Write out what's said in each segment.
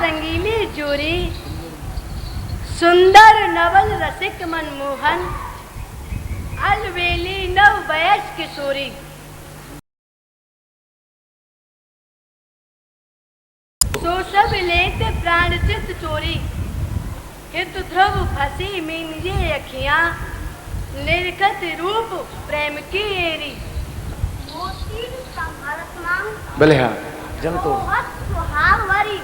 रंगीली जोरी, सुंदर नवल रसिक मनमोहन, अलबेली नव वयस किशोरी। सो सब लेत प्राण चित चोरी, हित ध्रुव फंसी मीनिए अखियां, निर्गत रूप प्रेम की एरी। भले हाँ जम तो सुहावरी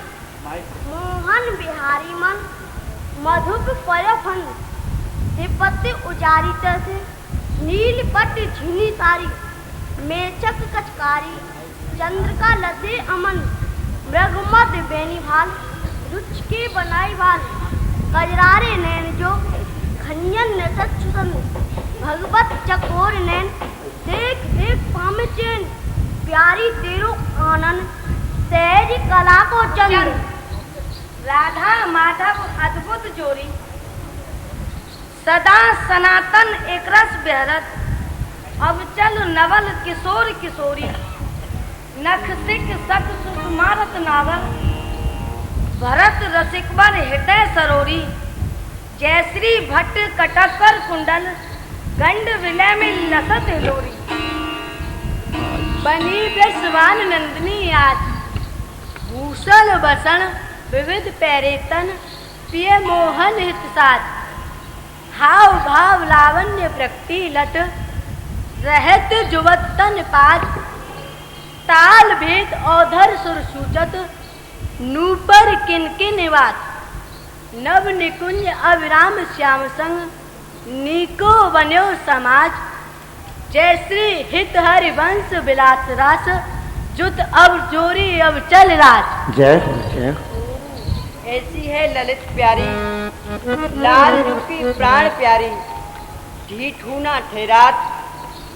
मोहन बिहारी मन, मधुप पयफन तिब्बती उजारी से, नील पट झीनी सारी, मेचक कचकारी, चंद्र का लदे अमन, मृगमद बेनी भाल, रुच के बनाई भाल, कजरारे नैन जो खंजन नसुसन, भगवत चकोर नैन, देख देख पामे चैन, प्यारी तेरो आनंद, सहज कला को चंद। राधा माधव अद्भुत जोड़ी, सदा सनातन एक रस बेहरत, अब चल नवल किशोर किशोरी, नख सिख सख सुकुमारत नावर, भरत रसिकवर हृदय सरोरी, जयश्री भट्ट कटकर कुंडल, गंड विलय में लसत हिलोरी। बनी विश्वान नंदनी आज, भूषण बसन विविध पैरेतन, पिय मोहन हित साथ, हाव भाव लावण्य प्रकृति लट, रहत जुवतन पाज, ताल भेद औधर सुर सूचत, नूपर किनकिन निवास, नव निकुंज अविराम श्याम संग, नीको बन्यो समाज, जय श्री हित हरिवंश विलास रास, जुत अब जोरी अब चल राज। जय जय। ऐसी है ललित प्यारी, लाल रूपी प्राण प्यारी, ढीठ हूना ठहरात,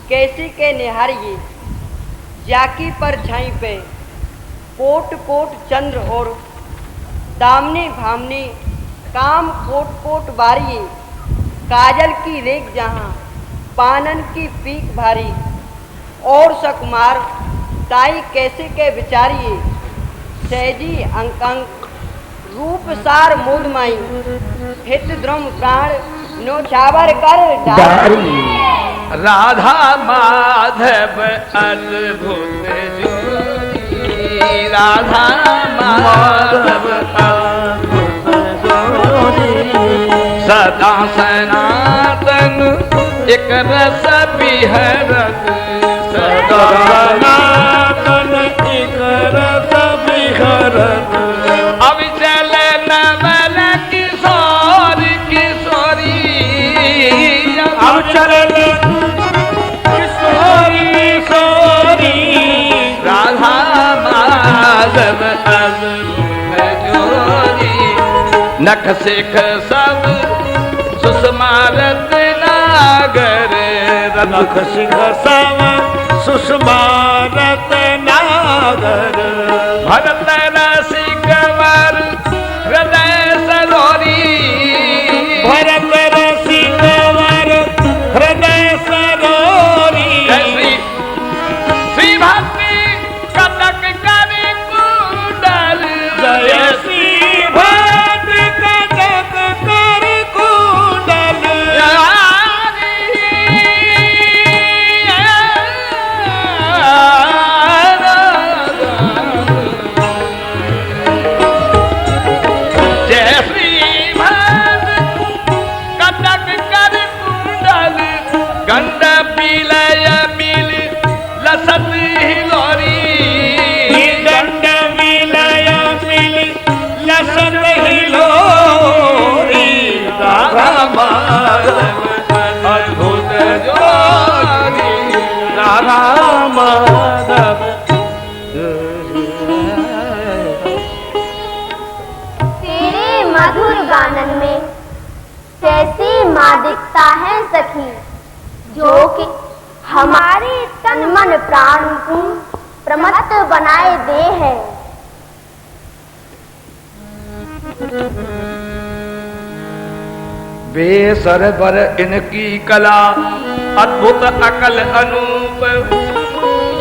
कैसी के निहारिये, जाकी पर छाई पे, कोट कोट चंद्र और, दामने भामने काम कोट कोट बारिये, काजल की रेख जहाँ, पानन की पीक भारी, और सकुमार ताई कैसे के विचारिये, सहजी अंक अंक, रूप सार मोदमाई, हित द्रुम प्राण नो छावर कर डारी। राधा माधव अद्भुत जोड़ी, राधा माधव अद्भुत जोड़ी, सदा सनातन एक रस बिहरत, सदा सनातन एक रस बिहरत, अब चले नवल किशोर किशोरी, अब चले किशोरी किशोरी, राधा माधव अद्भुत जोड़ी, नख सिख सब सुषमारत नागर, नख सिख सब सुषमारत नागर, भरत रसिकवर हृदय सरोरी, भरत रसिकवर हृदय सरोरी, श्री भक्ति कटक कर कुंडल, जय श्री भक्ति कटक कर कुंडल, गंड पीलय मिल लसत हिलोरी, गंड पीलय मिल लसत हिलोरी, राधा माधव अद्भुत जोड़ी, राधा माधव। तेरे मधुर गानन में कैसी मादिकता है सखी, जो कि हमारे तन मन प्राण को प्रमत्त बनाए दे है। बेसर बर इनकी कला अद्भुत अकल अनूप,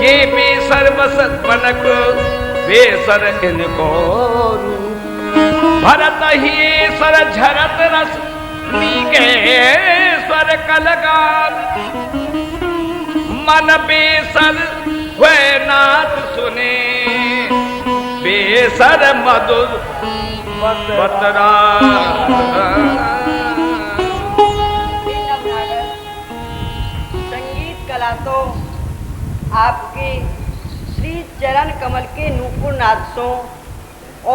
ये बेसर बसत बनक बेसर इनको रूप, भरत ही सर झरत रस मीके स्वर कलगान मन बेसर हुए नाथ सुने बेसर मधुर बतरा। संगीत कला तो आपके श्री चरण कमल के नूपुर नादसों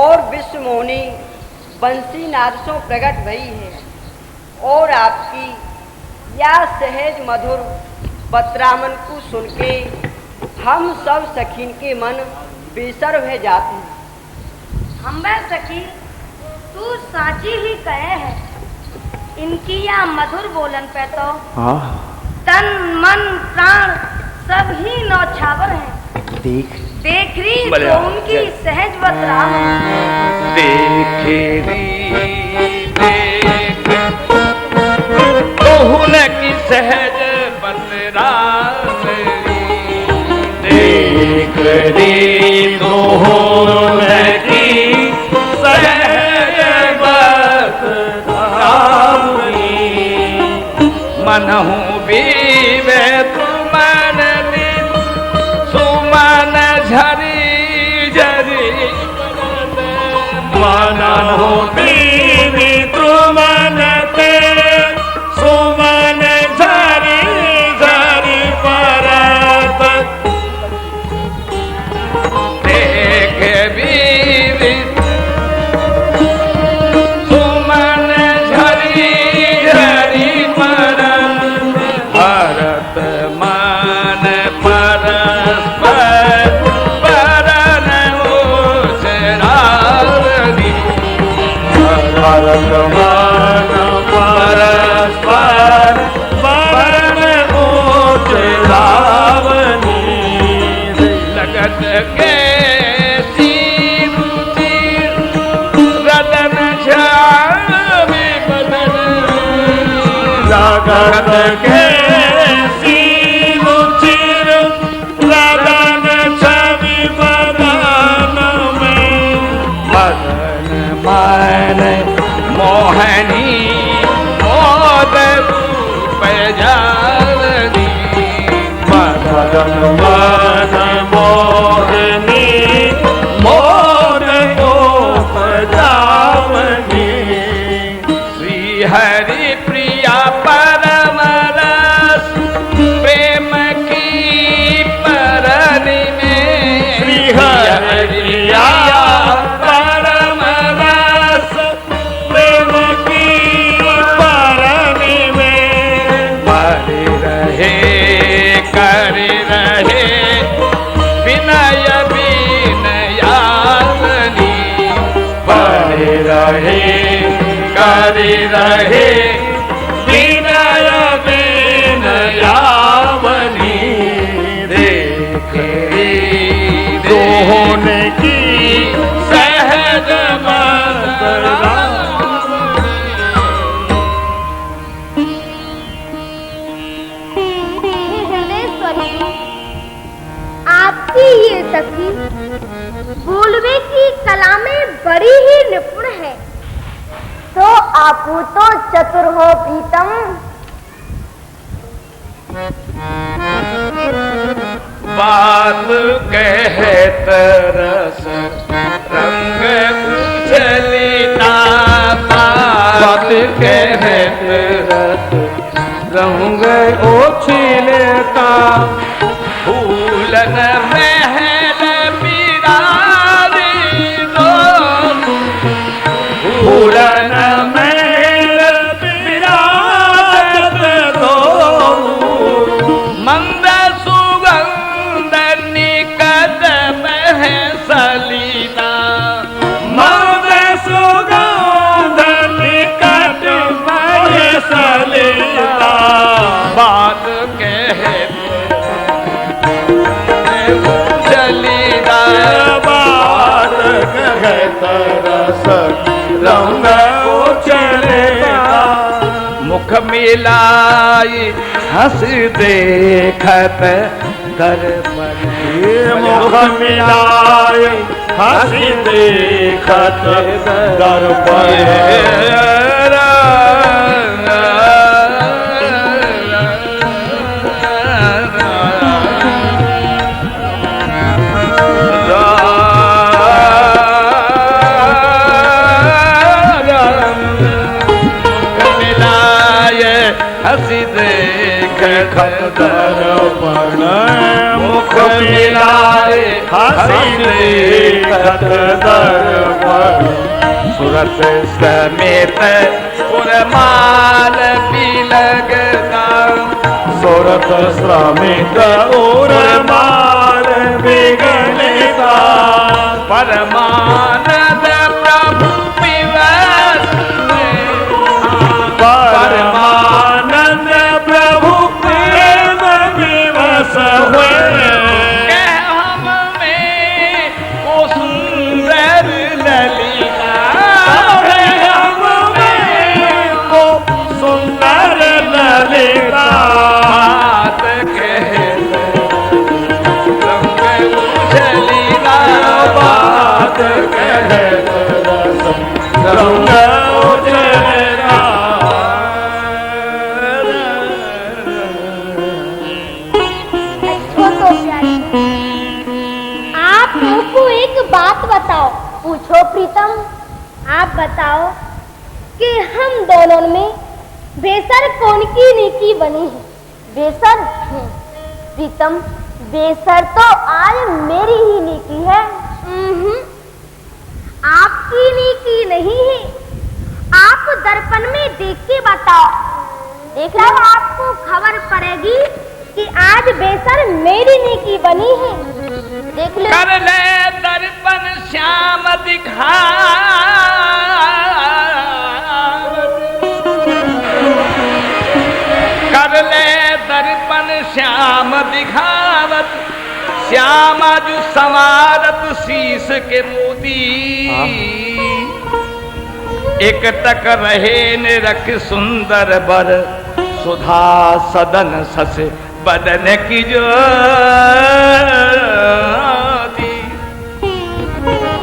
और विश्व मोहनी बंसी नादसों प्रकट भई है और आपकी या सहज मधुर बतरामन को सुन के हम सब सखीन के मन बेसर हो जाते हैं। हम वह सखी तू साची ही कहे है, इनकी या मधुर बोलन पे तो तन मन प्राण सब ही नौछावर हैं। देख रही तो उनकी सहज बतरामन देख की सहज बतरामन देख री तो की सहज बतरामन मनहु बीवे तुमन सुमन झरी झरी मनहु बीवी तुमन ते सुमन झरी झरी परत देख बीवी सुमन झरी झरी परत भरत मान परस्पर परन उचरावनी भरत मान परस्पर परन उचरावनी लगत के सीर रतन छावी बदन लगत के सीर रतन छवि बदन में बदन मान मोहनी मोद रूप जालनी बदन मान मोहनी मोद रूप जालनी श्री हरि प्रिया परम रस प्रेम की परनी में श्री हरि प्रिया परम रस प्रेम की परनी में बड़े रहे कर रहे विनय विनयावनी बड़े रहे कर रहे विनय विनयावनी देख दोहने की सहज हृदयेश्वरी आपकी ये सखी बोलवे की कला में बड़ी ही निपुण है, तो आपू तो चतुर हो प्रीतम। बात कहत रस रंग उछलिता बात कहत रस रंग उछलिता फूलन महल बिरारी दो फूलन महल बिरारत दो मंद सुगंध निकट मह सलीना मंद सुगंध निकट मह सलीना बात कहते चलीना बात कहते रस रंग उछलेगा मुख मिलाई हंस देखत दर्पण मुख मिलाई हंसी देखत दर्पण हंसी देखत दर्पण मुख मिलाए हंसी देखत दर्पण सूरत समेत उर्माल भी लगता सूरत समेत उर्माल भी लगता परमानंद प्रभु विवश परमानंद प्रभु प्रेम विवश हुए हम में को सुंदर ललिता हम में को सुंदर ललिता बात कहते रंग उछलीला बात कहते रंग उछलीला बात बताओ। पूछो प्रीतम, आप बताओ कि हम दोनों में बेसर कौन की नीकी बनी है? बेसर प्रीतम, बेसर तो आज मेरी ही नीकी है। आपकी नीकी नहीं है। आप दर्पण में देख के बताओ, देख लो, आपको खबर पड़ेगी कि आज बेसर मेरी नीकी बनी है। देख लो। कर ले दर्पण श्याम दिखा कर ले दर्पण श्याम दिखावत श्याम जो संवारत शीश के मोती एक टक रहे निरख सुंदर बर सुधा सदन सस बदन की जो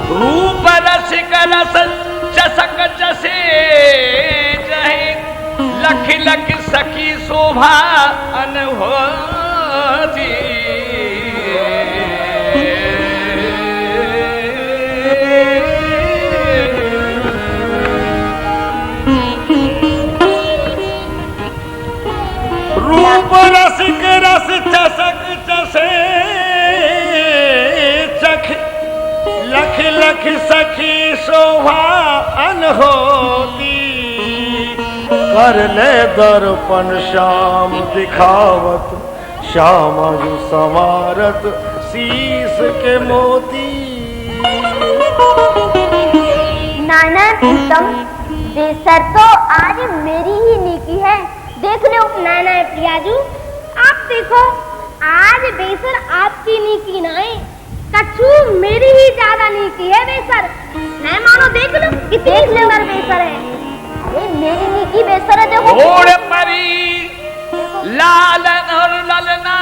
रूप रस रस चसक चसे जहे लख लख सखी शोभा अनहोती रूप रसिक रस चसक चसे चख लख लख सखी शोभा अनहोती कर ले दर्पण श्याम दिखावत श्याम जो संवारत शीश के मोती। नाना प्रीतम, बेसर तो आज मेरी ही नीकी है। देख लो नाना प्रियाजू, आप देखो, आज बेसर आपकी नीकी ना है, कछु मेरी ही ज्यादा नीकी है बेसर। नहीं मानो, देख लो कि देख लो अगर बेसर है। अरे मेरी नीकी बेसर है, देखो। ओढ़ परी लाल और ललना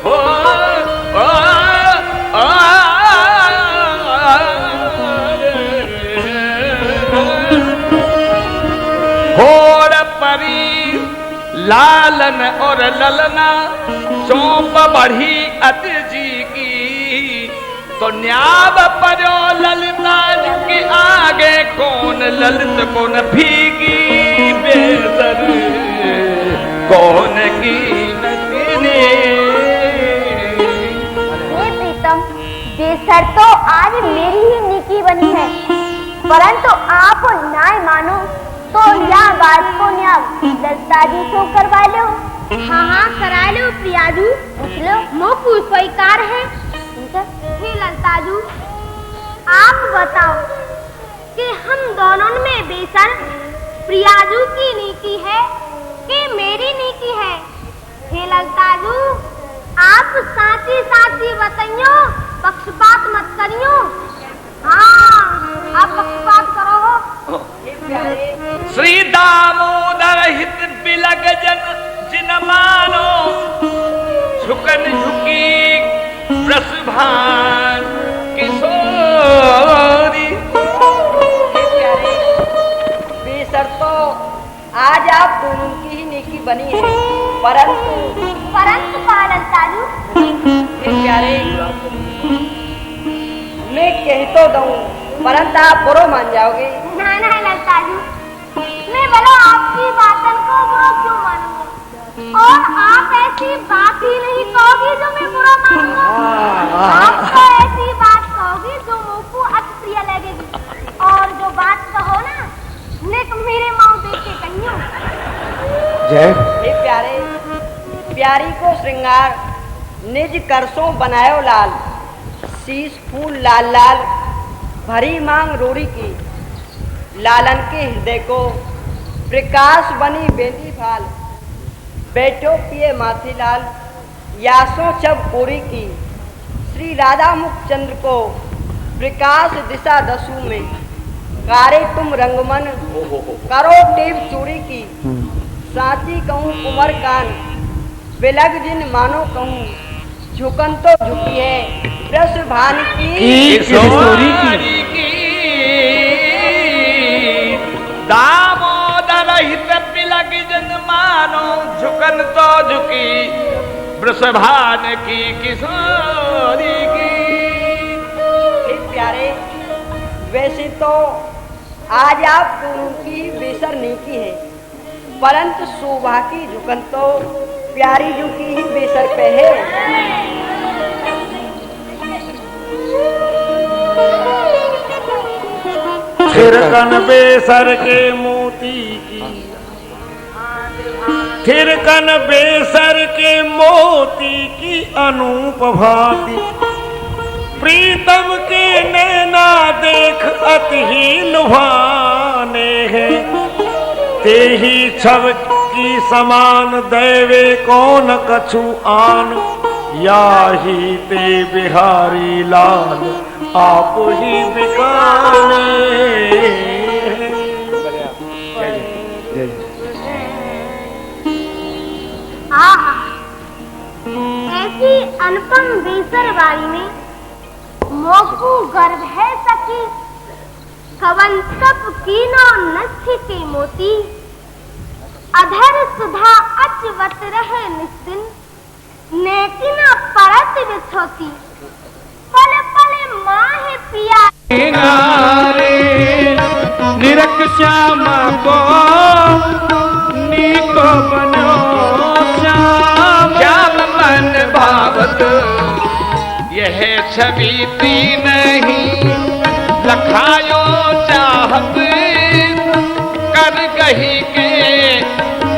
ओ, ओ, ओ, होड़ परी लालन और ललना चौंप बढ़ी अत जी की तो न्याब परो ललिता के आगे कौन ललित कौन भीगी बेसर कौन की नगीने। प्रीतम, बेसर तो आज मेरी ही नीकी बनी है, परंतु आप ना मानो तो यह बात को ललिता जी को करवा लो। हाँ, करा लो प्रियाजू, पूछ लो। मोकू स्वीकार है। हे ललिताजू, आप बताओ कि हम दोनों में बेसर प्रियाजू की नीकी है कि मेरी नीकी है? हे ललिताजू, आप साची साची बताइयो, पक्षपात मत करियो। हाँ, आप पक्षपात करो। श्री दामोदर हित बिलग जन जिन मानो झुकन झुकी प्रस भान किशोरी। प्यारे बेसर तो आज आप दोनों की ही नेकी बनी है, परंतु ललतालू प्यारे मैं कह तो दूं, परंतु आप बुरो मान जाओगे। ना ललतालू, मैं भला आपकी बातन को बुरा क्यों मानूंगा? और आप ऐसी बात ही नहीं कहोगी जो मैं बुरा मानूंगा। आप तो ऐसी बात कहोगी जो मुंह को अति प्रिय लगेगी, और जो बात कहो ना नेक मेरे मुंह देख के कहियो। जय हे प्यारे, प्यारी को श्रृंगार निज करसों बनायो लाल, शीश फूल लाल लाल भरी मांग रोड़ी की, लालन के हृदय को प्रकाश बनी बेंदी फाल, बैठो पिए माथे लाल यासों चब कोरी की, श्री राधा मुख चंद्र को प्रकाश दिशा दसू में, कारे तुम रंगमन करो टेप चोरी की, साची कहूँ कुमर कान बिलग जिन मानो कहूँ, झुकन तो झुकी है प्रस भान की किशोरी की। दामोदर हित बिलग जन मानो, झुकन तो झुकी वृषभान की किशोरी की। हे प्यारे, वैसे तो आज आप दोनों की बेसर नीकी है, परंतु शोभा की झुकन तो प्यारी जो की ही बेसर पे है। थिरकन बेसर के मोती की, थिरकन बेसर के मोती की अनूप भांति, प्रीतम के नैना देख अति ही लुभाने हैं, ते ही छव की समान दैवे कौन कछु आन, या ही ते बिहारी लाल आप ही बिकाने। आहा, ऐसी अनुपम बेसर वाली में मोकू गर्भ है सखी, कवन तप कीनो नस्थि के मोती, अधर सुधा अचवत रहे निस्दिन, नेकिना परत बिछोती, पल पल माहे पिया निरख श्यामा को नीको बनो श्याम, श्याम मन भावत यह छवि ती नहीं, लखायो चाहत कर कही के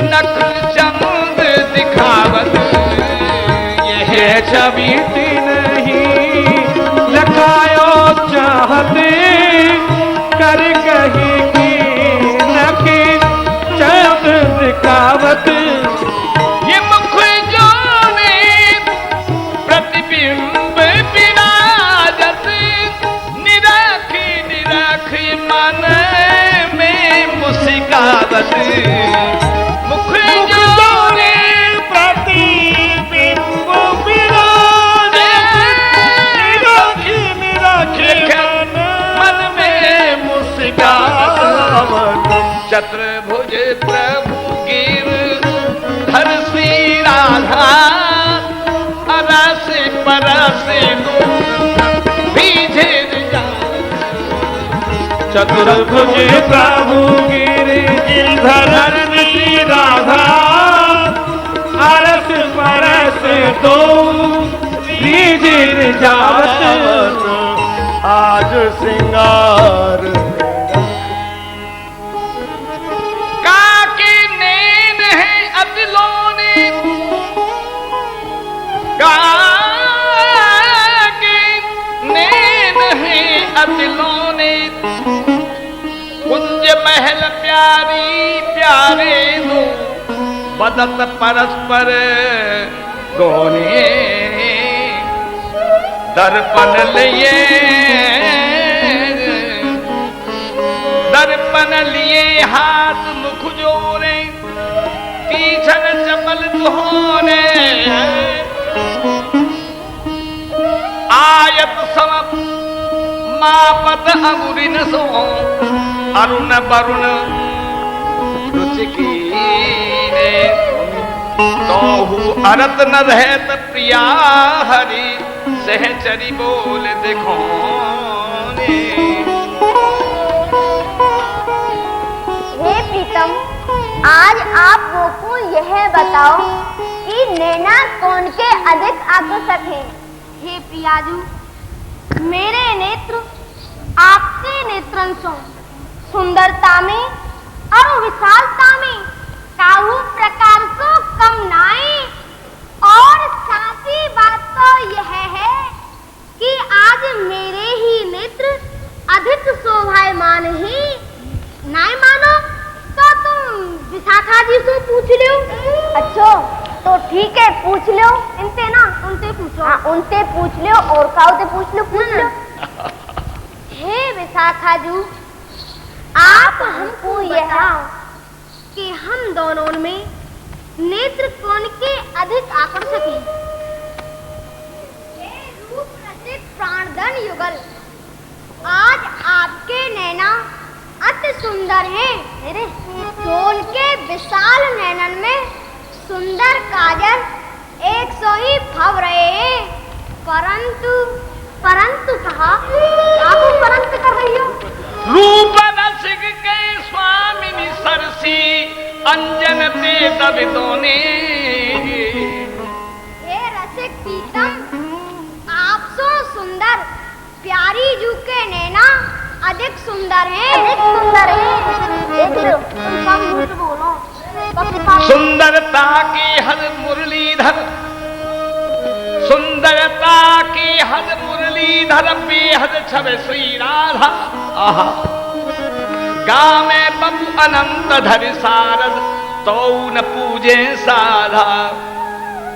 नख चंद दिखावत, यह छवि ती नहीं, लखायो चाहत कर कही की नख चंद दिखावत, ये मुख जो में प्रतिबिंब विराजत, निराखी निराखी मन में मुस्कावत, मुख जो में प्रतिबिंब विराजत, निराखी निराखी मन में मुस्कावत, चतुर्भुज प्रभु गिर हर श्री राधा, अरस परस बीजे चतुर्भुज प्रभु गिरधर श्री राधा, अरस परस दो बीजे जावत, आज सिंगार काके नैन है अतिलोने, काके नैन है अतिलोने, कुंज महल प्यारी प्यारे दो, बदत परस्पर गोने, दर्पण लिए दर्पण लिए हाथ मुख जोड़े, पीछन चपल धोने, आयत सम मापत अंगुरिन सो अरुण वरुण रुचिकी ने तोहु अरत न रहत प्रिया हरि सहचरी बोल देखो हे प्रीतम, आज आप को यह बताओ कि नैना कौन के अधिक आकर्षक हैं? हे प्रियाजू, मेरे नेत्र आपके नेत्रन सो सुंदरता में और विशालता में काहू प्रकार को कम नाई। और साथ ही बात तो यह है कि आज मेरे ही नेत्र अधिक शोभायमान ही नाई मानो तो तुम विशाखा जी से पूछ लो। अच्छा तो ठीक है, पूछ लो। इनसे ना उनसे पूछो। हाँ, उनसे पूछ लो और काऊ से पूछ लो। हे विशाखा जी, आप हमको यह कि हम दोनों में नेत्र कौन के अधिक आकर्षक हैं? हे रूप रसिक प्राणधन युगल, आज आपके नैना अति सुंदर हैं। मेरे सोल के विशाल नैनन में सुंदर काजल 100 ही फव रहे हैं। परंतु कहा आप परंतु कर रही हो। रूप रसिक के स्वामिनी सरसी अंजन ते दबिदोने। हे रसिक प्रीतम, आप सो सुंदर प्यारी जू के नैना अधिक सुंदर हैं। अधिक सुंदर है। देख लो, तुम सब झूठ बोलो। सुंदरता की हर मुरलीधर, सुंदरता की हर मुरलीधर बेहद छवि श्री राधा। आहा गामे बपु अनंत धरि सारद तो न पूजे साधा।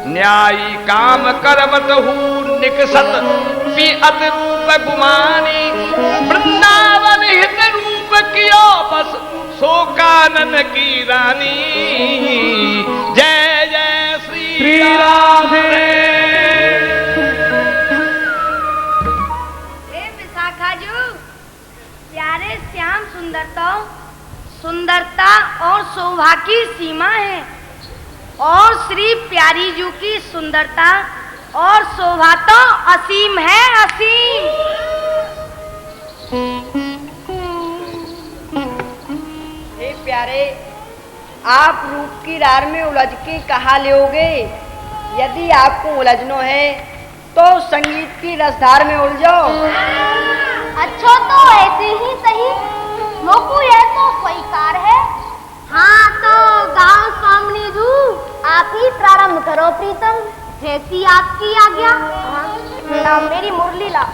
न्यायी काम करवत हूँ निकसत पिअत रूप गुमानी। वृंदावन हित रूप कियो बस सो कानन की रानी। जय जय श्री राधे। हे विशाखा जी, प्यारे श्याम सुंदरता और शोभा की सीमा है। और श्री प्यारी जू की सुंदरता और शोभा तो असीम है, असीम। हे प्यारे, आप रूप की रार में उलझ के कहाँ लोगे? यदि आपको उलझनो है तो संगीत की रसधार में उलझो। अच्छा तो ऐसे ही सही, मोकू यह तो स्वीकार है। हाँ तो गाओ स्वामिनी जू, आप ही प्रारंभ करो प्रीतम। जैसी आपकी आज्ञा। ला मेरी मुरली ला।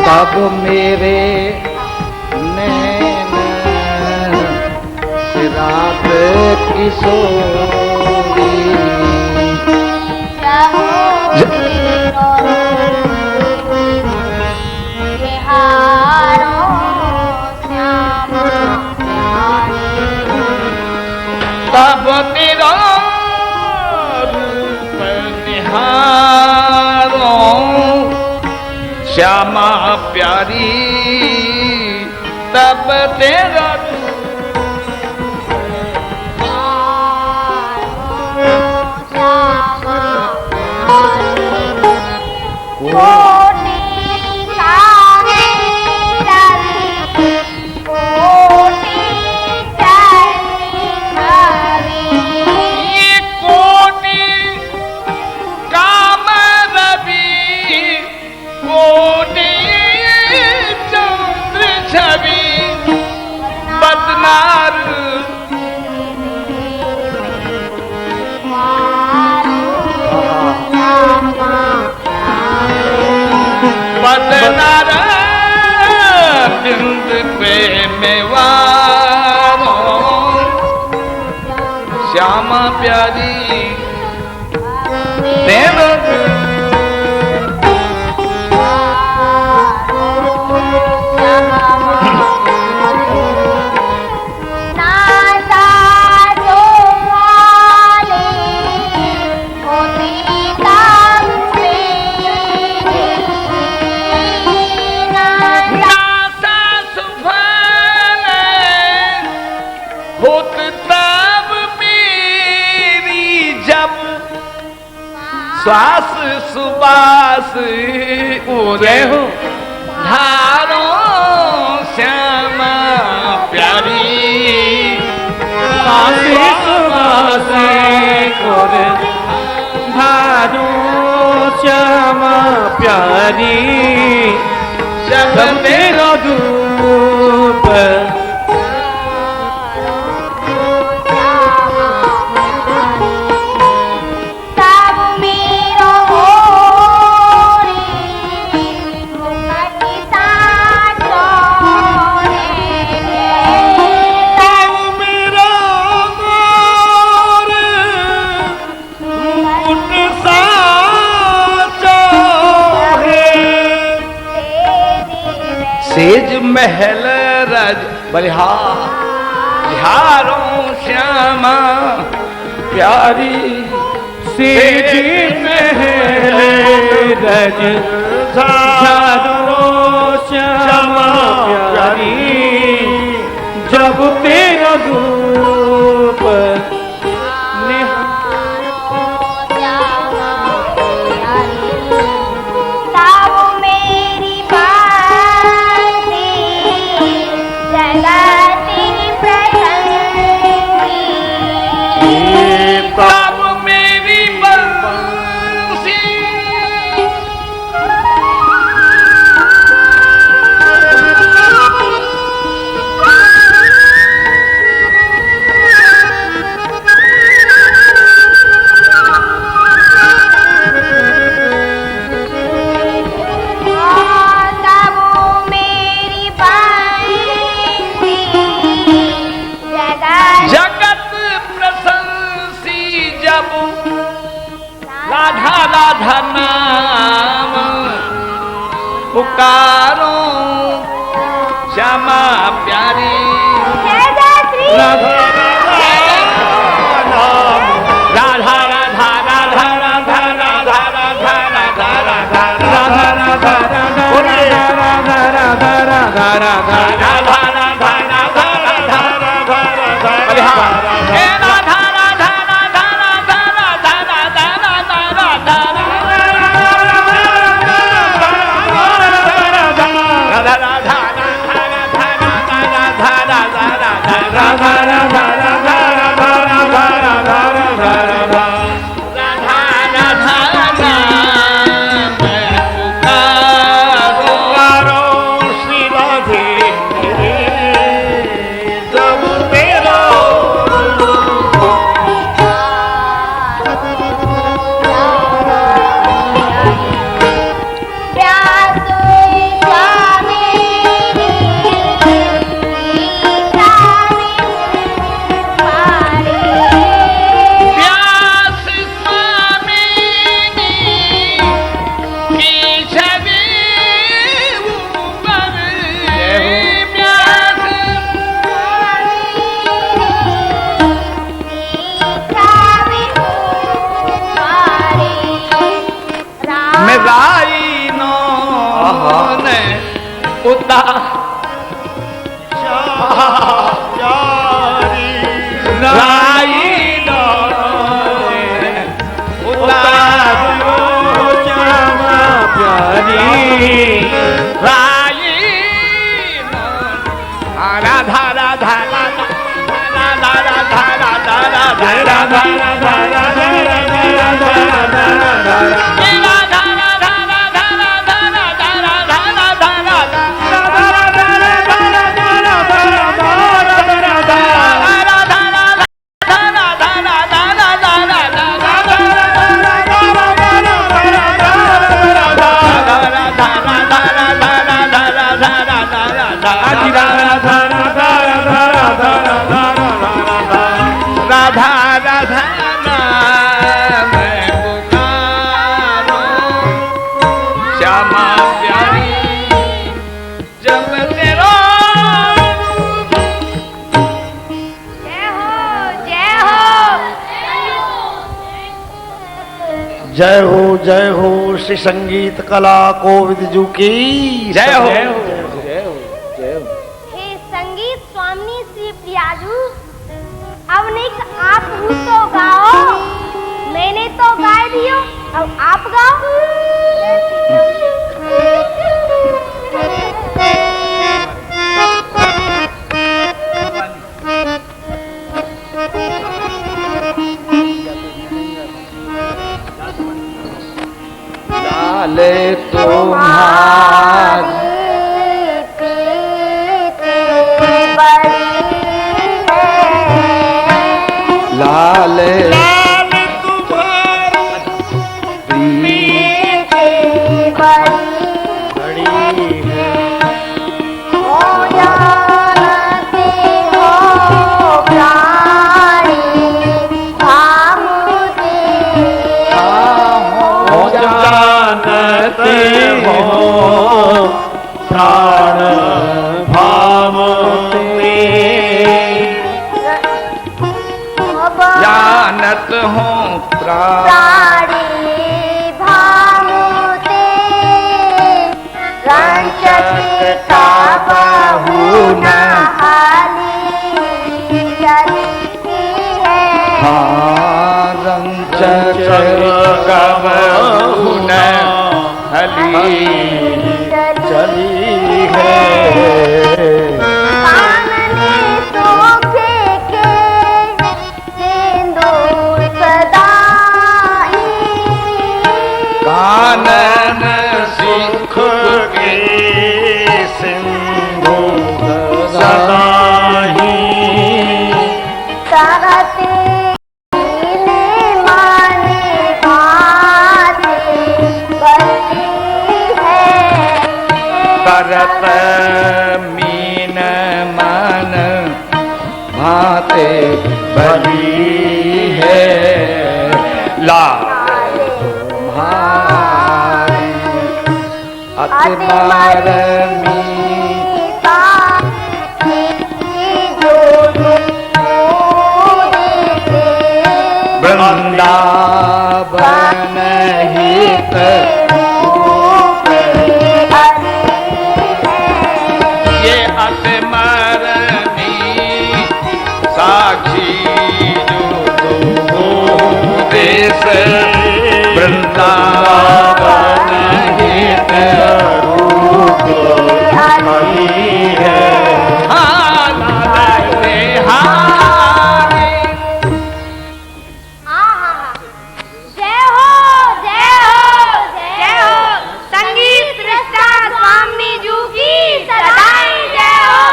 तब मेरे नैन सिरात किशोरी। तब तेरा रूप निहारो श्यामा प्यारी। तब तेरा प्रेम वारो श्यामा प्यारी तेरो श्वास सुबास उरे हो धारो श्यामा प्यारी श्वास सुबास उरे धारो श्यामा प्यारी जब तेरा धूप सेज महल रज बलिहारों श्यामा प्यारी सेज महल रज झारो श्यामा प्यारी जब तेरा धूप राधा नाम पुकारो श्यामा प्यारी राधा राधा राधा राधा राधा राधा राधा राधा राधा राधा राधा राधा राधा राधा राधा राधा नाम पुकारो श्यामा प्यारी जब तेरा जय हो जय हो जय हो श्री संगीत कला कोविद जू की जय हो। जय हो। हे संगीत स्वामी श्री प्रियाजू, अब नहीं आप तो गाओ, मैंने तो गाय दियो, अब आप गाओ। लाले तुम्हारी लाले प्राण भाव जानत हूँ प्राणी भामुते रंचक बाहु नहाली चलती है। हुन हली चली है कानने सोखे के सिंदूर सदाई, कानन सुख के सिंधु सदाही तरते नीले माने भाते बसी है। करत मीन मन भाते भली है लाल तुम्हारी अतिमार मीता जो देते वृंदावन हित ये अतिमरनी साक्षी जो देश वृंदावन हित रूप है जय हो जय हो जय हो संगीत दृष्टा स्वामी जू की सदाई जय हो,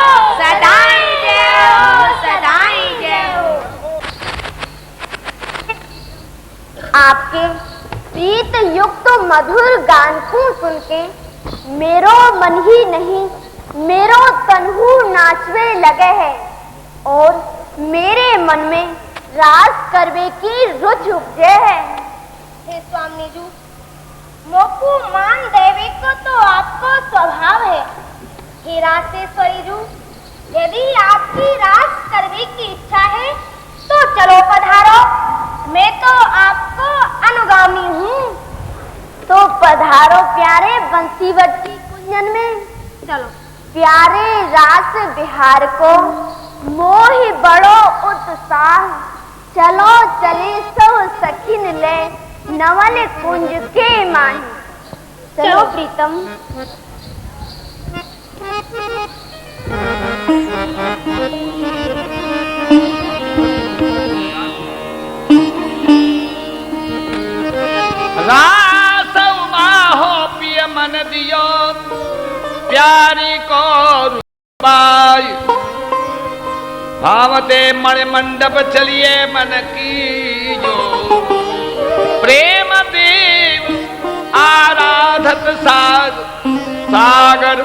सदाई जय हो, सदाई जय हो। आपके प्रीत युक्त मधुर गान को सुन के मेरो मन ही नहीं मेरो तनहु नाचवे लगे है और मेरे मन में रास करवे की रुचि उपजे है। हे स्वामी जी, मोकू मान देवे को तो आपको स्वभाव है। हे रासेश्वरी जी, यदि आपकी रास करने की इच्छा है तो चलो पधारो, मैं तो आपको अनुगामी हूँ। तो पधारो प्यारे बंसीवट की कुंजन में, चलो प्यारे रास बिहार को मोहि बड़ो उत्साह, चलो चले सो सखिन ले नवल कुंज के माही। चलो प्रीतम। रासौ माहो पिय मन दियो प्यारी को रूपाई, भावते मण मंडप चलिए मन की जो प्रेम देव आराधत सागर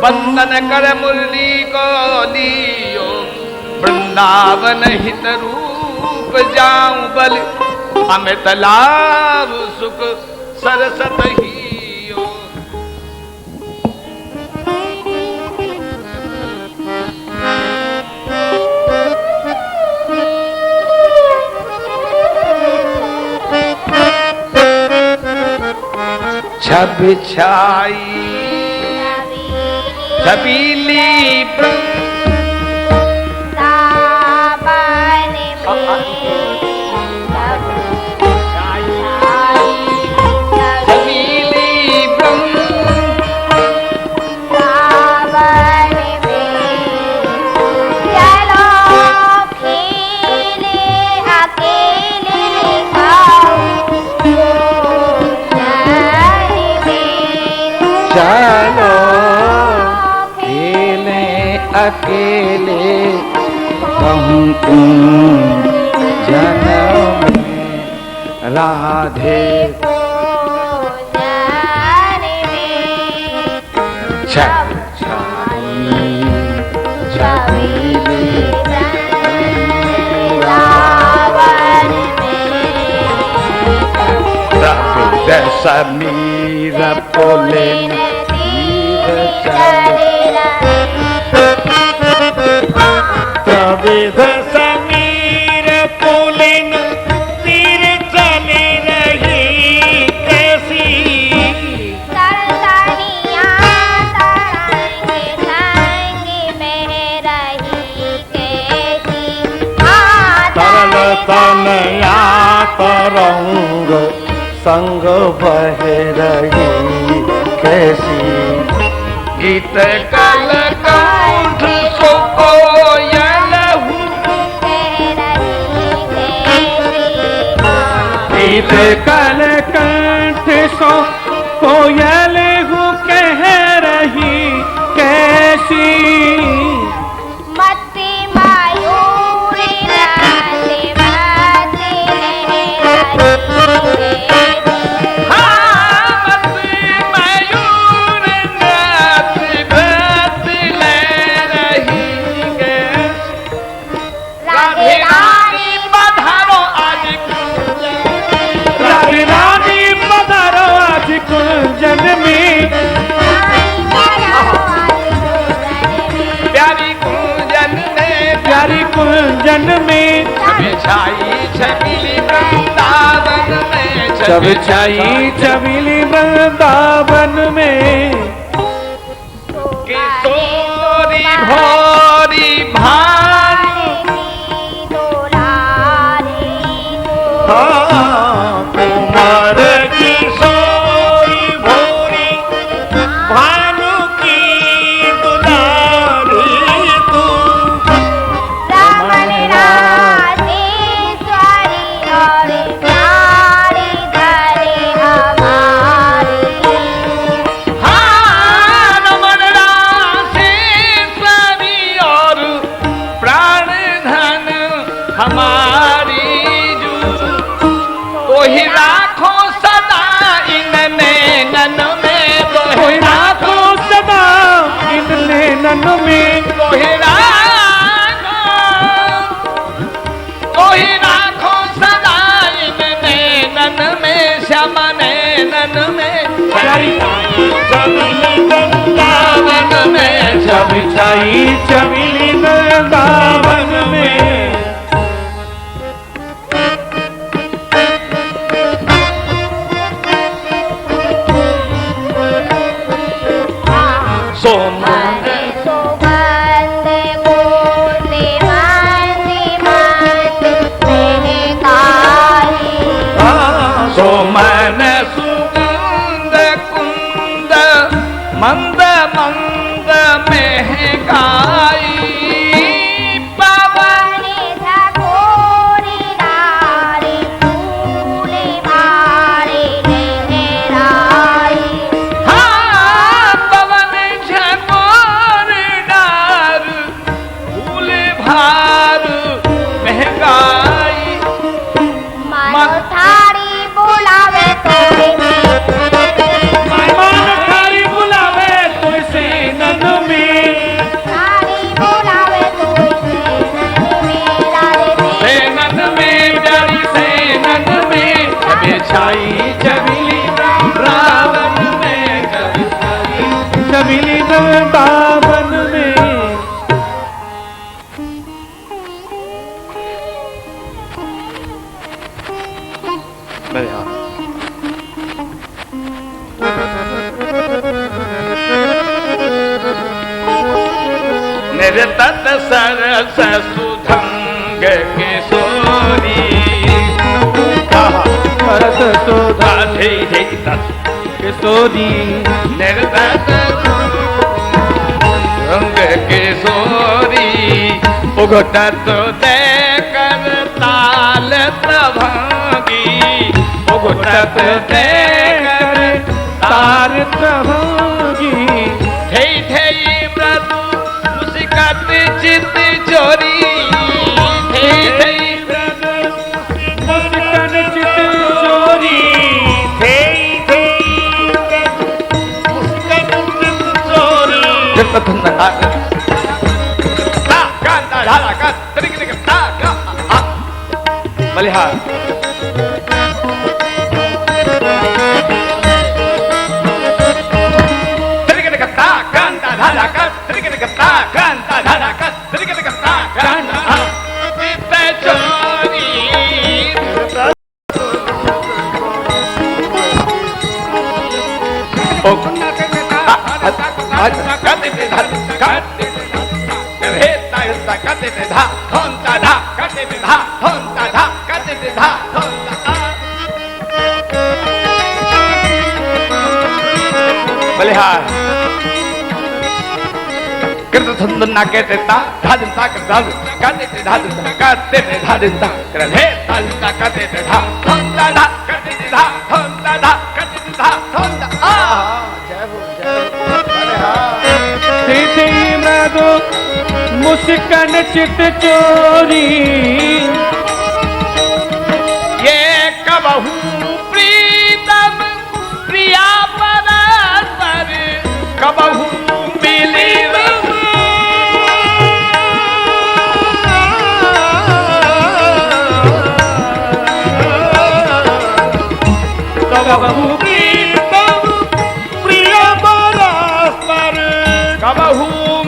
बंदन कर मुरली को लियो, वृंदावन हित रूप जाऊं बल, अमित लाभ सुख सरसत हियो। छब छाई छबीली चलो खेले अकेले कहूँ तुम जन्म में राधे छब छाई छबीली समीर पुलिन प्रविध समीर पुलिन तीर चली रही कैसी तरतनिया तरंगे संग में रही कैसी तरल तनया तरंग संग बह रही कैसी गीत कल कंठ सो कोयल गीत कल कंठ सो कोयल हूँ कह रही कैसी मत्ती मायूरी राधे बाती कुंजन में प्यारी कुंजन में प्यारी कुंजन में छाई छबीली वृंदावन में छब छाई छबीली वृंदावन में किशोरी भोरी भानु कुमार किशोरी भोरी भानु की दुलारी तू रमण राधेश्वरी और प्यारी धरे हमारी रमण राधेश्वरी और प्राण धन हमारी कोई राखो सदा इनने नन में कोई राखो सदा इनने नन में कोई राखो सदा इनने नन में श्याम ने नन में चबीली वृंदावन में छब छाई चबीली वृंदावन में सोमन सुगंध गोले मंदी मंद महकारी सोमन सुगंध कुंद मंद मंद महकाई निर्तत सरस सुधंग किशोरी सरस सुधा धे धे तत किशोरी निर्तत रंग किशोरी उघटत देकर ताल तभागी उघटत देकर तार प्रभागी थे थे मृदु मुस्कत चित चोरी थे थे मुस्कान चित चोरी थे मुस्कान चित चोरी बलिहार बलिहार कृत संदना कहते ता धादिता कर कहते थे धादिता कहते थे धादिता कर हे धादिता कहते थे धा धंदा धा कहते थे धा धंदा धा कहते थे धा धंदा जय हो बलिहार थे मृदु मुस्कान चित चोरी ये कबहू प्रीतम प्रिया परस्पर कबहू मिली कबहू प्रीतम प्रिय परस्पर कबहू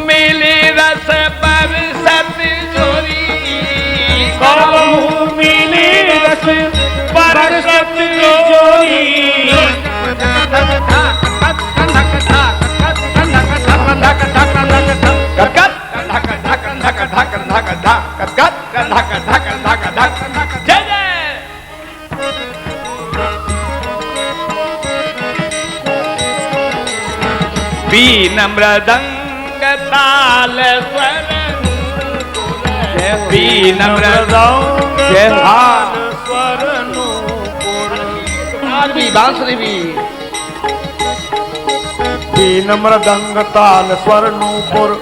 मिली रस पर सत जोरी कबहू मिली रस बरसत जोरी जय जय बीन मृदंग ताल स्वर बीन मृदंग स्वर नूपुर भी बांसुरी भी बीन मृदंग ताल स्वर नूपुर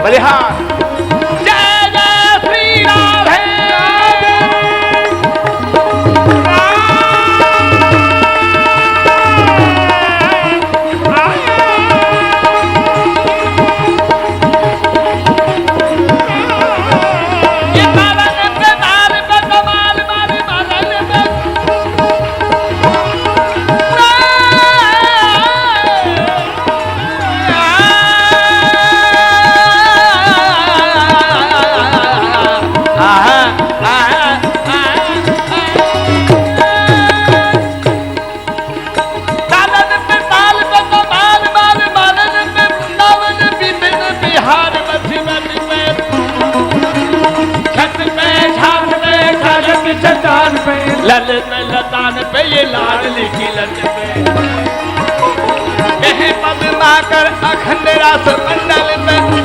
बलिहार जय जय श्री राधे ललित लतान पे ये लाडली की लचके कहे पद्मा कर अखंड रस मंडल में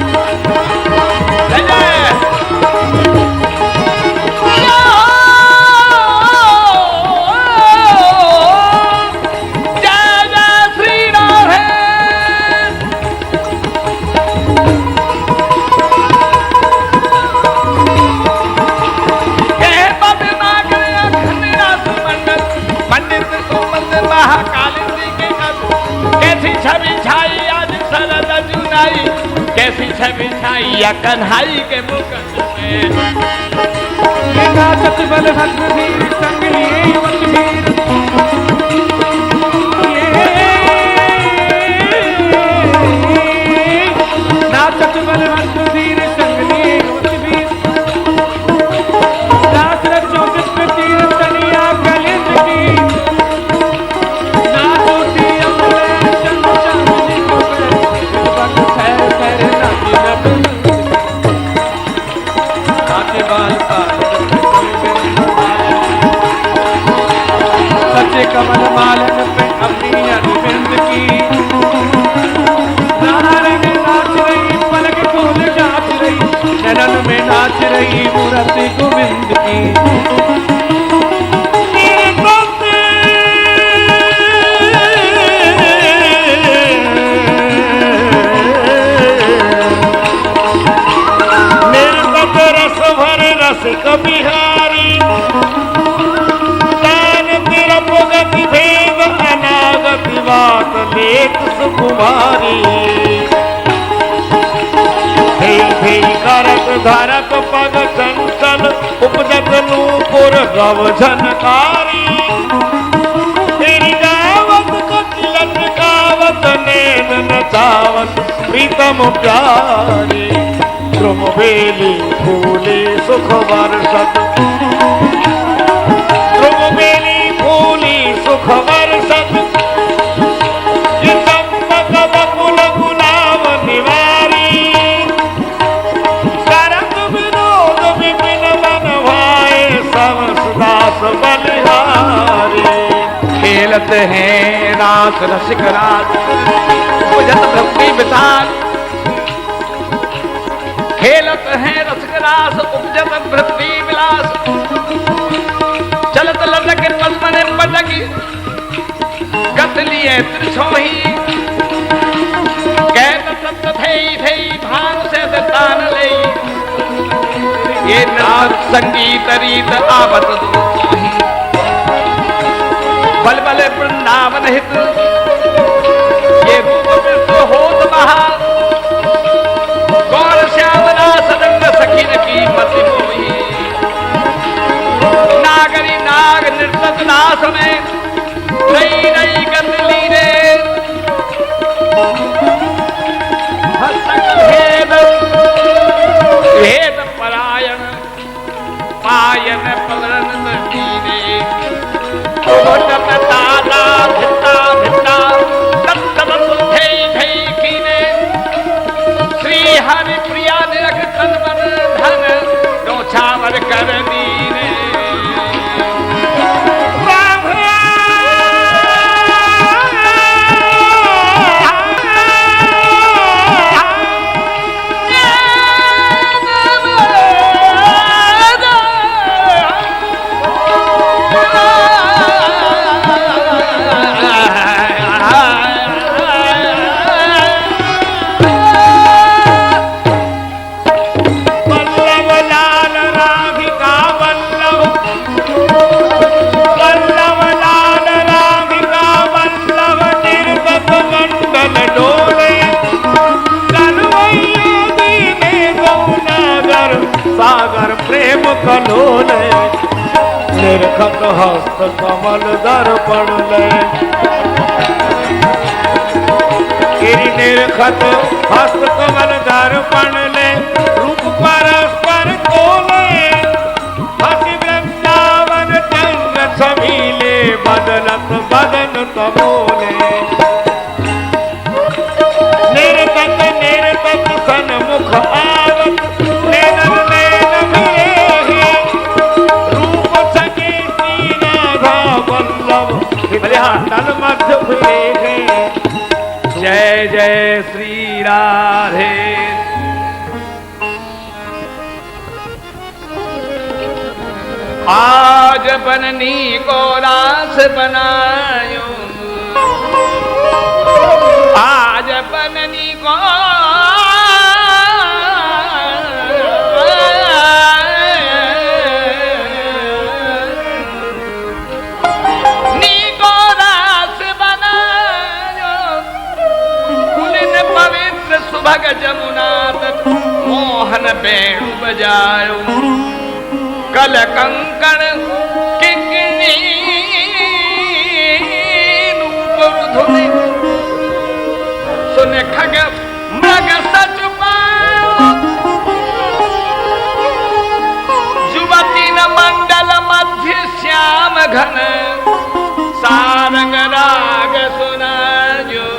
कैसी छवि छाई या कन्हाई के मुकुट में नाचत बलभद्र धीर संग लिए युवक वीर नाचत बलभद्र धीर संग लिए युवक वीर दास रचो विश्व तीर तनिया कलिंद की नाचोटी अमले चंद चांदी सच्चे कमल मालन पे अपनी अरविंद की नारंग नाच रही पलक खोल नाच रही नैनन में नाच रही मूर्ति गोविंद की रस कबिहारी तान तेरा भगति भेद अनागति बात लेत सुकुमारी भेल भेल करत धरत पग चंचल उपजत नूपुर गव झनकारी तेरी गावत कतिलत गावत नैन नचावत प्रीतम प्यारी ध्रुव बेली फूले सुख वर्षत ध्रुव बेली फूली सुख वर्षत चंपक बकुल गुलाब निवारी शरद विनोद विपिन मन भाए समसदास बलिहारी खेलत हैं रास रसिक राज बुझत भक्ति विशाल खेलत है रसरास उपजत पृथ्वी विलास चलत ललक पद्मने पटकी गत लिए त्रिछोही कहत सत्य थई भान से तान ले ये नाद संगीत रीत आवत दोही बल बल वृंदावन हित ये रूप विश्व होत महा गौर श्यामला सदंग सखीन की मति मोही नागरी नाग नृतक दास में नई नई गंदली रे हसक भेद भेद परायण पायन पलरन दीने कोट ताला भित्ता भित्ता तत्तम धई धई कीने श्री हरि प्रिया निरख तन मन धन नोछावर कर दीने सागर प्रेम कलोले निर्खत हस्त कमल दर्पण ले गिरि निर्खत हस्त कमल दर्पण ले रूप परस्पर तोले हसी वृंदावन चंद्र समीले बदलत बदन तमोले निर्गत निर्गत सन्मुख आवत नैनन नैन मिले रूप सके सीना आज बननी को रास बनायो, आज बननी को नी को रास बनायो, कुलिन पवित्र सुभग जमुना तट मोहन बेणु बजायो, कल कंकण किंकिणी नूपुर धुनि सुन खग मृग सच पायो, युवती न मंडल मध्य श्याम घन सारंग राग सुनायो,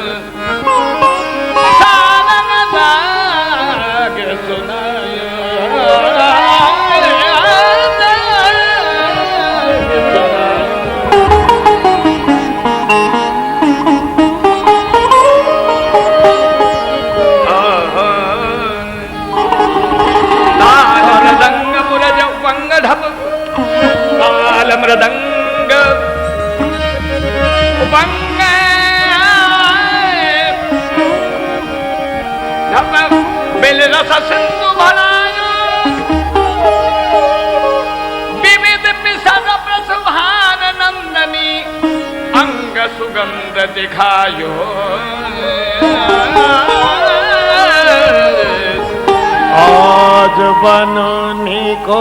सारंग राग सुनायो। ताल मृदंग उपंग ढप बिल रस सिंधु भरायो, विविध पिसद प्रसुभान नंदनी अंग सुगंध दिखायो, आज बननी को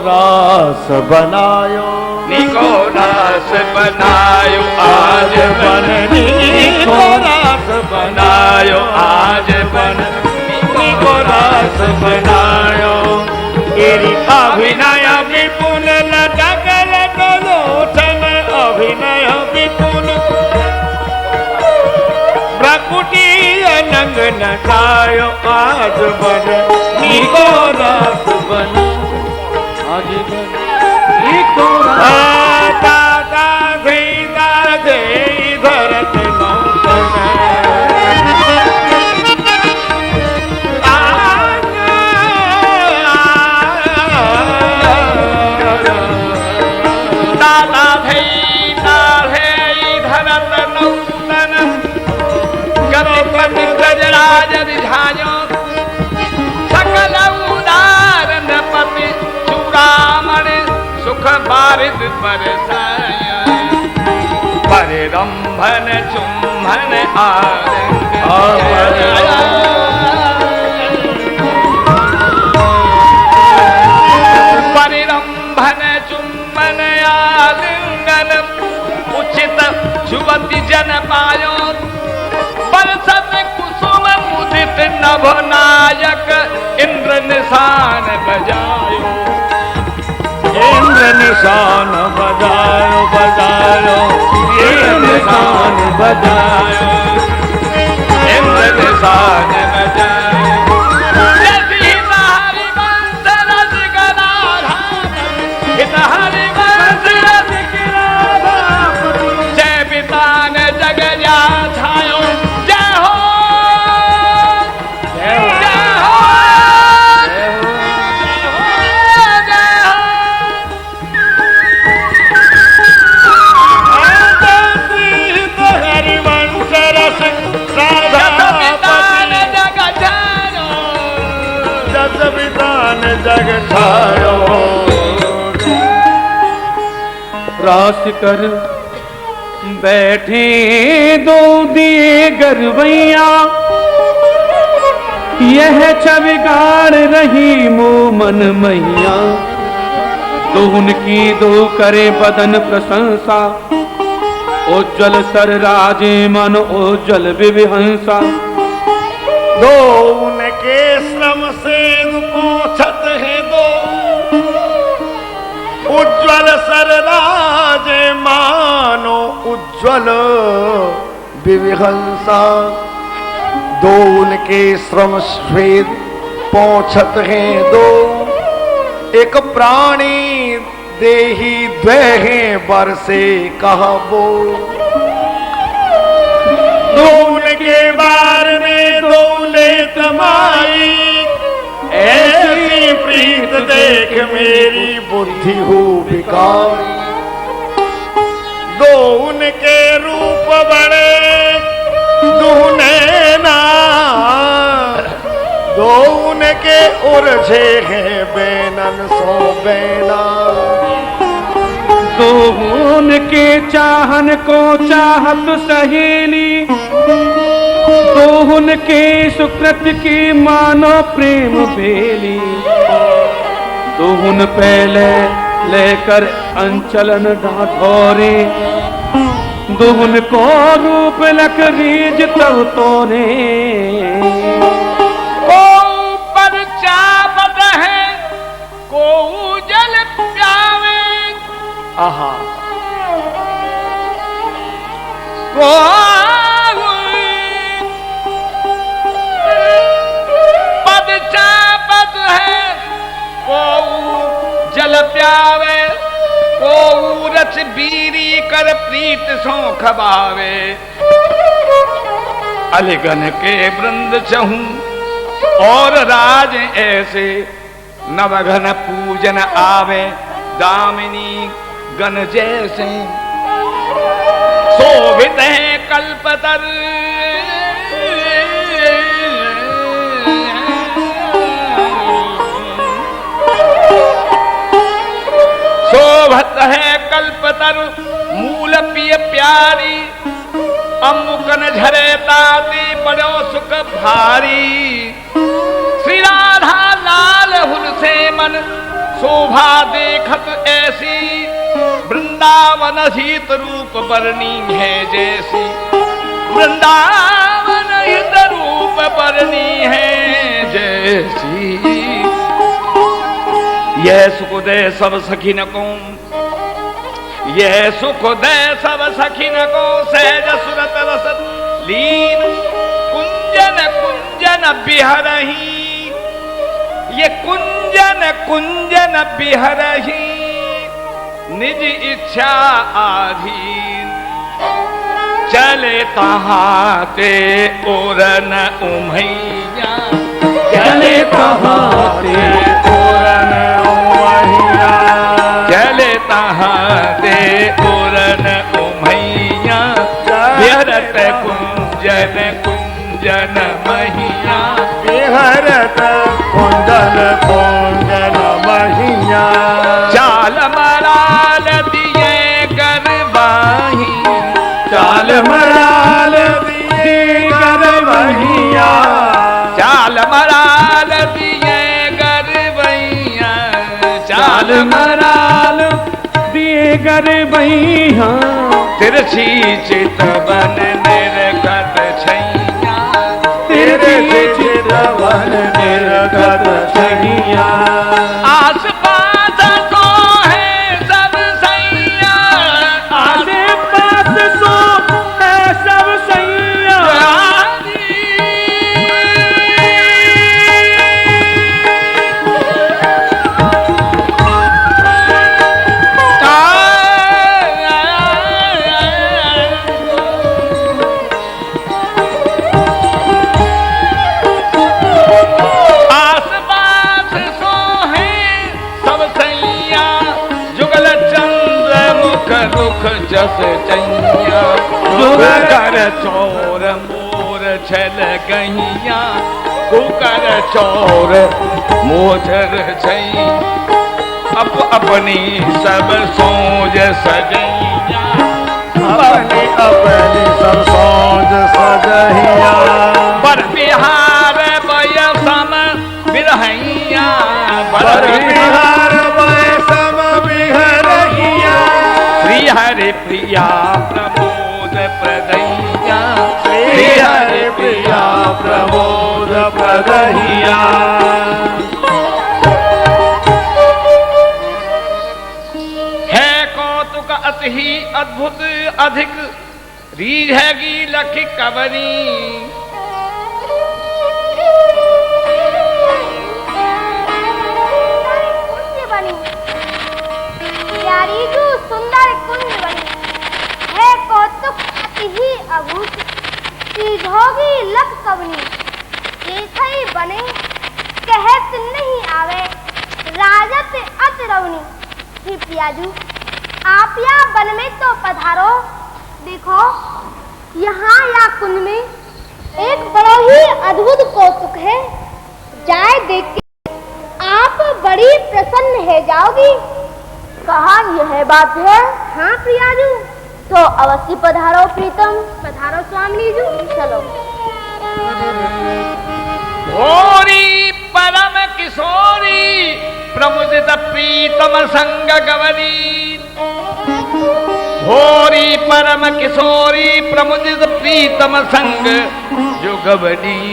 रास बनायो, निको रास बनायो, आज बननी को रास बनायो, आज बननी को रास बनायो। तेरी अभिनय विपुल लटकल लोचन, अभिनय विपुल प्रकुटी अनंग नचायो, आज बननी को रास बना, आज बननी को रास दादा दे धरत नौतन, दादा भई धरत नौतन, गति पति गजराज दिझायो, सकल उदार नपति चूड़ामणि सुख बारिद बरसाया, परिरंभन चुम्बन आरंग परिरंभन चुम्बन आलिंगन उचित युवती जन पायो, बरसत कुसुम मुदित नभ नायक इंद्र निशान बजायो, इंद्र निशान बजायो बजायो, इंद्र निशान बजायो, इंद्र निशान बजायो। जय हरि वंश रस गदाधार, हित हरि वंश रस गिराधार, जय बितान जग या छायो, जय हो जय हो जय हो हरिवंश रस जस विधान जग छायो, रास कर बैठे दो दिए गरवैया, यह छविगाड़ रही मोमन मैया, दो उनकी दो करे बदन प्रशंसा, उज्जवल सर राजे मन उज्जवल विविहंसा, दो उनके श्रम से पोछत है दो, उज्जवल सर राजे मानो उज्जवल विविहंसा, दो उनके श्रम श्वेत पोछत है दो, एक प्राणी देही द्वेहे बरसे कहबो, दून के बार में दौले तमाई ऐसी प्रीत देख मेरी बुद्धि हो विकार। दो उनके रूप बड़े दुहने ना, दो उनके उलझे हैं बेनन सो बेना। दो उनके चाहन को चाहत सहेली, दो उनके सुकृत की मानो प्रेम बेली। दो उन पहले लेकर अंचलन ढाठोरे, दो उनको रूप लख रीज तब तोरे। को पर चावत है को जल प्यावे, आहा को पद चावत है को जल प्यावे, को रच बीरी कर प्रीत सो खबावे। अलगन के वृंद चहूं और राज ऐसे, नवघन पूजन आवे दामिनी गण जैसे। शोभित है कल्पतर शोभत है कल्पतर मूल पिय प्यारी। अमुकन झरे ताते बड़ो सुख भारी। श्री राधा लाल हुल से मन शोभा देखत ऐसी। वृंदावन हित रूप बरनी है जैसी, वृंदावन हित रूप बरनी है जैसी। यह सुख दे सब सखीन को, यह सुख दे सब सखीन को। सहज सुरत रसत लीन कुंजन कुंजन बिहरही। ये कुंजन कुंजन बिहरही निज इच्छा आधीन। चले तहाँ ते ओरन उमैया, चले तहाँ ते पूरन उमैया। चले तहाँ ते ओरन उमैया। बिहरत कुंजन कुंजन मैया, बिहरत कुंजन कुंजन मैया। चाल मराल दिए गरबाही, चाल मराल दिए गरबैया। चाल मराल दिए गरबैया। चाल मराल दिए गरबैया। तिरछी चितवन निर्गत छैया, तेरे चितवन निर्गत छैया। आस पास तो है सब सैया, आस पास सो है सब सैया। रुख जस चैया। कुकर चोर मोर छल गहिया, कुकर चोर मोजर छई। अपनी सब सोज सजैया, अपनी अपनी सब सोच सजहिया। बर बिहार बयसम बिरहैया। बर बिहार बयसम बिहरहिया। श्री हरि प्रिया प्रमोद प्रदैया। श्री हरि प्रिया प्रमोद प्रदहिया। है कौतुक अति ही अद्भुत अधिक, रीझ हैगी लखी कवनी। कुंज बनी प्यारी जो सुंदर कुंज बनी है। कौतुक अति ही अभूत सीधोगी लख कवनी। देखई बने कहत नहीं आवे। बउनी। ही पियाजू, आप यहाँ वन में तो पधारो। देखो यहाँ या कुंड में एक बड़ा ही अद्भुत कौतुक है। जाए देख के आप बड़ी प्रसन्न है जाओगी। कहा यह बात है? हाँ प्रियाजू। तो अवश्य पधारो प्रीतम। पधारो स्वामी जू। चलो। भोरी परम किशोरी प्रमुदित प्रीतम संग गवरी। भोरी परम किशोरी प्रमुदित प्रीतम संग जो गवरी।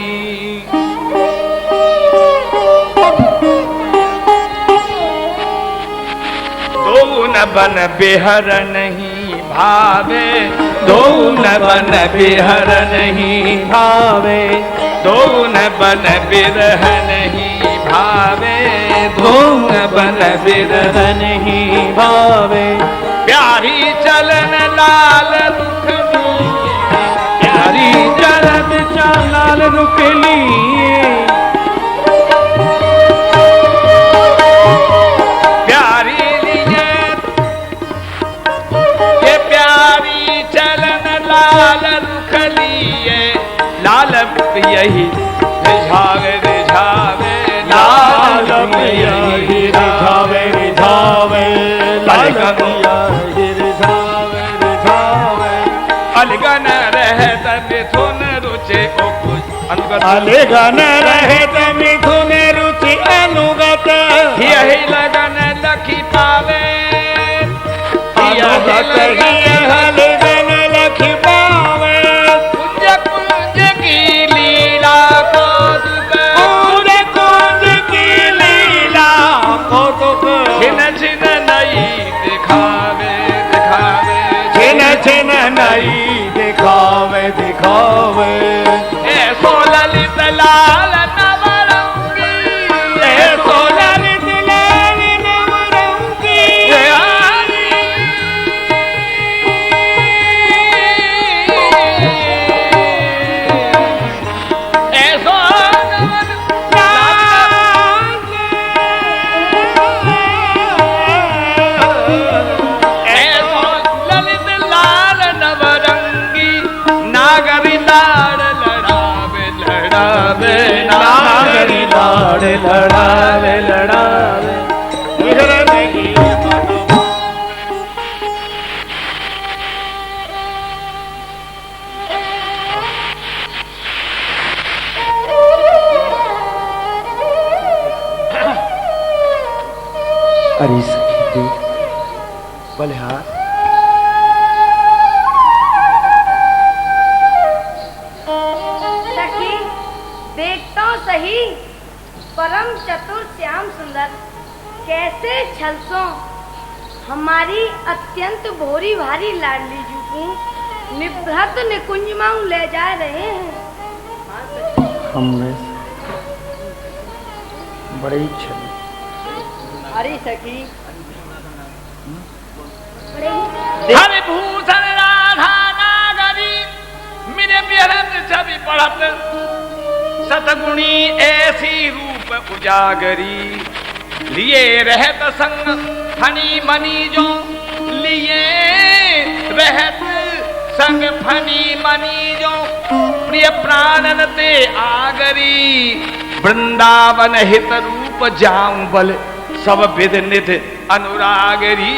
दो न बन बेहर नहीं भावे, दो न बन बेहर नहीं भावे, दो न बन बिरह नहीं भावे, दो न बन बिरह नहीं भावे। प्यारी चलन लाल रुख लिए, प्यारी चलन लाल रुख लिए, प्यारी लिए ये प्यारी चलन लाल रुख लिए। लाल यही रिझावे रिझावे, लाल यही रिझावे रिझावे, अलगन यही रिझावे रिझावे। अलगन रहत मिथुन रुचि उपज अनुगत, अलगन रहत मिथुन रुचि अनुगत। यही लगन लखी पावे, यही लगन लखी पावे। कुंज कुंज की लीला कौतुक, कुंज कुंज की लीला कौतुक। छिन छिन नई दिखावे दिखावे, छिन छिन नई दिखावे दिखावे। ऐसो ललित लाल नवरंगी, ऐसो ललित लाल नवरंगी। नागरी लाड़ लड़ावे लड़ावे। अरे सखी देख बलिहार, सही परम चतुर श्याम सुंदर कैसे छलसों हमारी अत्यंत भोरी भारी लाडली जू को निभृत निकुंज माऊ ले जा रहे हैं। हमने बड़ी छल। अरे सखी हरि भूषण राधा नागरी मेरे बिरत छवि पढ़त। सतगुणी ऐसी रूप उजागरी, लिए रहत संग फनी मनी जो, लिए रहत संग फनी मनी जो। प्रिय प्राणन ते आगरी, वृंदावन हित रूप जाऊं बल सब विध निध अनुरागरी।